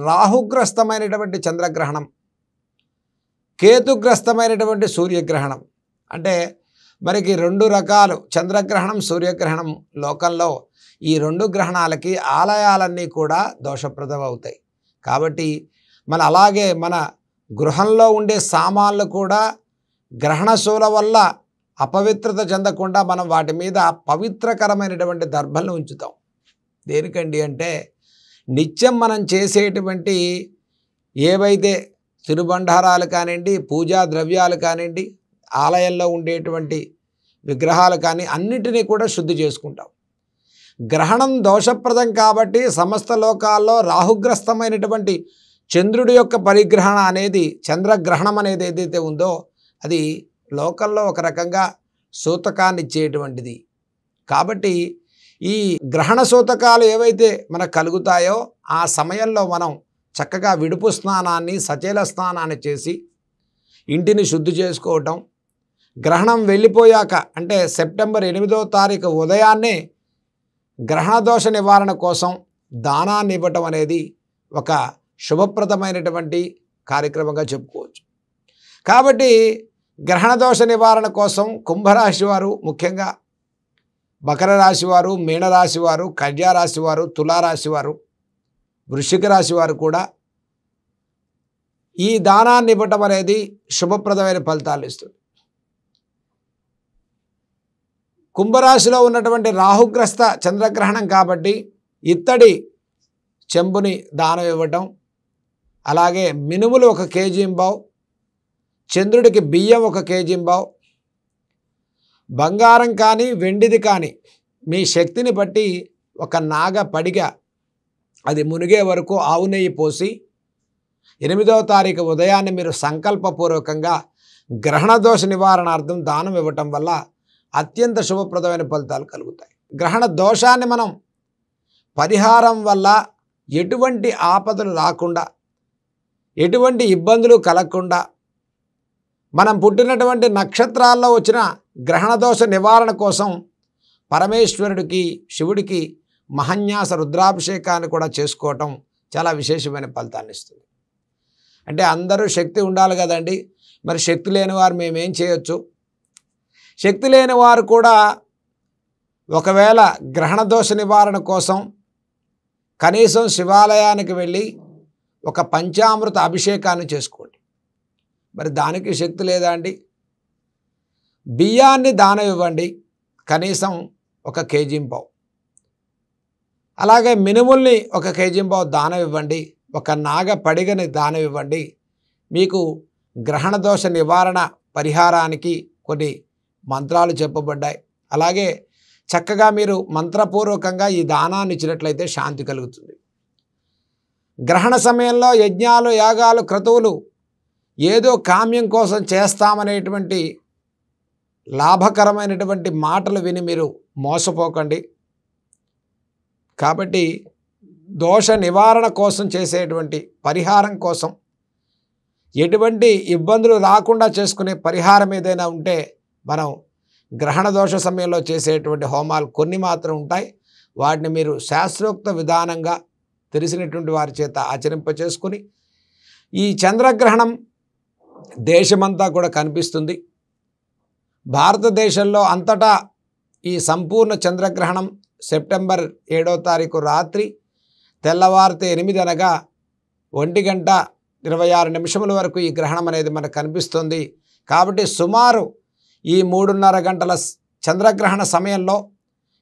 రాహుగ్రస్తమైనటువంటి చంద్రగ్రహణం, కేతుగ్రస్తమైనటువంటి సూర్యగ్రహణం. అంటే మనకి 2 రకాలు చంద్రగ్రహణం, సూర్యగ్రహణం. లోకంలో ఈ 2 గ్రహణాలకి ఆలయాలన్నీ కూడా దోషప్రదం అవుతాయి. కాబట్టి అలాగే మన గృహంలో ఉండే సామాన్లు కూడా గ్రహణశూల వల్ల అపవిత్రత చెందకుండా మనం వాటి మీద పవిత్రకరమైనటువంటి దర్భలను ఉంచుతాం. దేనికండి అంటే నిత్యం మనం చేసేటువంటి ఏవైతే తినుబండారాలు కానివ్వండి, పూజా ద్రవ్యాలు కానివ్వండి, ఆలయంలో ఉండేటువంటి విగ్రహాలు కానీ అన్నిటినీ కూడా శుద్ధి చేసుకుంటాం. గ్రహణం దోషప్రదం కాబట్టి సమస్త లోకాల్లో రాహుగ్రస్తమైనటువంటి చంద్రుడి యొక్క పరిగ్రహణ అనేది, చంద్రగ్రహణం అనేది ఏదైతే ఉందో అది లోకల్లో ఒక రకంగా సూతకాన్ని ఇచ్చేటువంటిది. కాబట్టి ఈ గ్రహణ సూతకాలు ఏవైతే మనకు కలుగుతాయో ఆ సమయంలో మనం చక్కగా విడుపు స్నానాన్ని, సచేల స్నానాన్ని చేసి ఇంటిని శుద్ధి చేసుకోవటం. గ్రహణం వెళ్ళిపోయాక అంటే సెప్టెంబర్ 8వ తారీఖు ఉదయాన్నే గ్రహణ దోష నివారణ కోసం దానాన్ని ఇవ్వటం అనేది ఒక శుభప్రదమైనటువంటి కార్యక్రమంగా చెప్పుకోవచ్చు. కాబట్టి గ్రహణ దోష నివారణ కోసం కుంభరాశి వారు, ముఖ్యంగా మకర రాశి వారు, మీనరాశి వారు, కన్యారాశి వారు, తులారాశి వారు, వృశ్చిక రాశి వారు కూడా ఈ దానాన్ని ఇవ్వటం అనేది శుభప్రదమైన ఫలితాలు ఇస్తుంది. కుంభరాశిలో ఉన్నటువంటి రాహుగ్రస్త చంద్రగ్రహణం కాబట్టి ఇత్తడి చెంబుని దానం ఇవ్వటం, అలాగే మినుములు 1 కేజీ-పావు, చంద్రుడికి బియ్యం 1 కేజీ-పావు, బంగారం కానీ వెండిది కానీ మీ శక్తిని బట్టి ఒక నాగ పడిగ అది మునిగే వరకు ఆవు నెయ్యి పోసి 8వ తారీఖు ఉదయాన్నే మీరు సంకల్పపూర్వకంగా గ్రహణ దోష నివారణార్థం దానం ఇవ్వటం వల్ల అత్యంత శుభప్రదమైన ఫలితాలు కలుగుతాయి. గ్రహణ దోషాన్ని మనం పరిహారం వల్ల ఎటువంటి ఆపదలు రాకుండా, ఎటువంటి ఇబ్బందులు కలగకుండా, మనం పుట్టినటువంటి నక్షత్రాల్లో వచ్చిన గ్రహణ దోష నివారణ కోసం పరమేశ్వరుడికి, శివుడికి మహన్యాస రుద్రాభిషేకాన్ని కూడా చేసుకోవటం చాలా విశేషమైన ఫలితాన్ని ఇస్తుంది. అంటే అందరూ శక్తి ఉండాలి కదండి. మరి శక్తి లేని వారు మేమేం చేయొచ్చు? శక్తి లేని వారు కూడా ఒకవేళ గ్రహణ దోష నివారణ కోసం కనీసం శివాలయానికి వెళ్ళి ఒక పంచామృత అభిషేకాన్ని చేసుకోండి. మరి దానికి శక్తి లేదా అండి? బియ్యాన్ని దానం ఇవ్వండి, కనీసం 1 కేజీ-పావు. అలాగే మినుముల్ని 1 కేజీ-పావు దానం ఇవ్వండి, ఒక నాగ పడిగని దానం ఇవ్వండి. మీకు గ్రహణ దోష నివారణ పరిహారానికి కొన్ని మంత్రాలు చెప్పబడ్డాయి. అలాగే చక్కగా మీరు మంత్రపూర్వకంగా ఈ దానాన్ని ఇచ్చినట్లయితే శాంతి కలుగుతుంది. గ్రహణ సమయంలో యజ్ఞాలు, యాగాలు, క్రతువులు ఏదో కామ్యం కోసం చేస్తామనేటువంటి లాభకరమైనటువంటి మాటలు విని మీరు మోసపోకండి. కాబట్టి దోష నివారణ కోసం చేసేటువంటి పరిహారం కోసం, ఎటువంటి ఇబ్బందులు రాకుండా చేసుకునే పరిహారం ఏదైనా ఉంటే మనం గ్రహణ దోష సమయంలో చేసేటువంటి హోమాలు కొన్ని మాత్రం ఉంటాయి. వాటిని మీరు శాస్త్రోక్త విధానంగా తెలిసినటువంటి వారి చేత ఆచరింపచేసుకుని, ఈ చంద్రగ్రహణం దేశమంతా కూడా కనిపిస్తుంది. భారతదేశంలో అంతటా ఈ సంపూర్ణ చంద్రగ్రహణం సెప్టెంబర్ 7వ తారీఖు రాత్రి తెల్లవారితే 8 అనగా 1:26 వరకు ఈ గ్రహణం అనేది మనకు కనిపిస్తుంది. కాబట్టి సుమారు ఈ 3:30 గంటల చంద్రగ్రహణ సమయంలో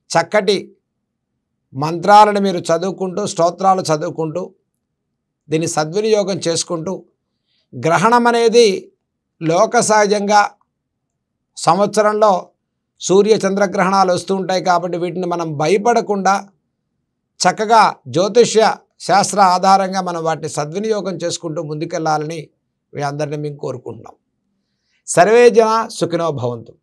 చక్కటి మంత్రాలను మీరు చదువుకుంటూ, స్తోత్రాలు చదువుకుంటూ దీన్ని సద్వినియోగం చేసుకుంటూ, గ్రహణం అనేది లోక సహజంగా సంవత్సరంలో సూర్య చంద్రగ్రహణాలు వస్తూ ఉంటాయి. కాబట్టి వీటిని మనం భయపడకుండా చక్కగా జ్యోతిష్య శాస్త్ర ఆధారంగా మనం వాటిని సద్వినియోగం చేసుకుంటూ ముందుకెళ్లాలని మీ అందరినీ మేము కోరుకుంటున్నాం. సర్వే జన సుఖినో భవంతు.